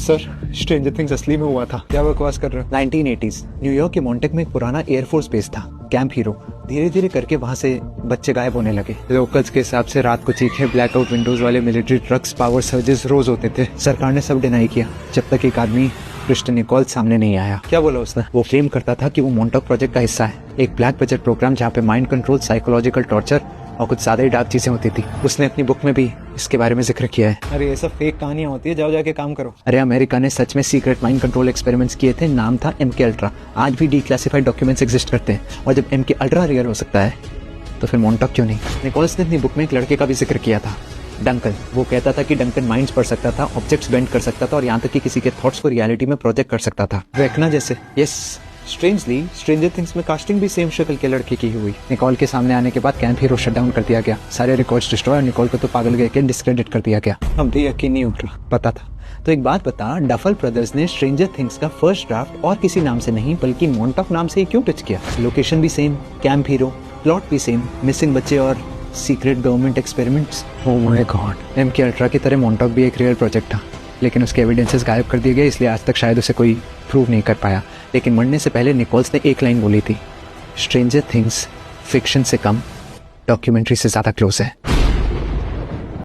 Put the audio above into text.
Sir, stranger things असली में हुआ था। क्या बकवास कर रहे हो? 1980s न्यूयॉर्क के मॉन्टेक में एक पुराना एयरफोर्स बेस था, कैंप हीरो। धीरे धीरे करके वहाँ से बच्चे गायब होने लगे। लोकल्स के हिसाब से रात को चीखे, ब्लैकआउट विंडोज वाले मिलिट्री ट्रक्स, पावर सर्जेस रोज होते थे। सरकार ने सब डिनाई किया जब तक एक आदमी क्रिस्टन निकोल सामने नहीं आया। क्या बोला उसने? वो क्लेम करता था कि वो मॉन्टॉक प्रोजेक्ट का हिस्सा है, एक ब्लैक बजट प्रोग्राम जहाँ पे माइंड कंट्रोल, साइकोलॉजिकल टॉर्चर और कुछ ज्यादा ही डार्क चीजें होती थी। उसने अपनी बुक में भी इसके बारे में जिक्र किया है। अरे ये सब फेक कहानियां होती है, जाओ जाके काम करो। अरे अमेरिका ने सच में सीक्रेट माइंड कंट्रोल एक्सपेरिमेंट्स किए थे, नाम था MK अल्ट्रा। आज भी डीक्लासिफाइड डॉक्यूमेंट्स एग्जिस्ट करते हैं, और जब MK अल्ट्रा रियल हो सकता है तो फिर मॉन्टॉक क्यों नहीं? निकोल्स ने अपनी बुक में एक लड़के का भी जिक्र किया था, डंकन। वो कहता था कि डंकन माइंड्स पढ़ सकता था, ऑब्जेक्ट्स बेंड कर सकता था और यहाँ तक कि किसी के थॉट्स को रियलिटी में प्रोजेक्ट कर सकता था। वेकना जैसे। यस। स्ट्रेंजली स्ट्रेंजर थिंग्स में कास्टिंग भी सेम शक्ल के लड़के की हुई। निकोल के सामने आने के बाद कैंप हीरो शट डाउन कर दिया गया, सारे रिकॉर्ड्स डिस्ट्रॉय, और निकोल को तो पागल गए के डिस्क्रेडिट कर दिया गया। अब भी यकीन नहीं हो रहा। पता था। तो एक बात बता, डफल ब्रदर्स ने स्ट्रेंजर थिंग्स का फर्स्ट ड्राफ्ट और किसी नाम से नहीं बल्कि मॉन्टॉक नाम से ही क्यों पिच किया? लोकेशन भी सेम, कैंप हीरो, प्लॉट भी सेम, मिसिंग बच्चे और secret government experiments. Oh my God. MK ultra की तरह मॉन्टॉक भी एक रियल प्रोजेक्ट था, लेकिन उसके एविडेंसेस गायब कर दिए गए, इसलिए आज तक शायद उसे कोई प्रूव नहीं कर पाया। लेकिन मरने से पहले निकोल्स ने एक लाइन बोली थी, स्ट्रेंजर थिंग्स फिक्शन से कम, डॉक्यूमेंट्री से ज़्यादा क्लोज है।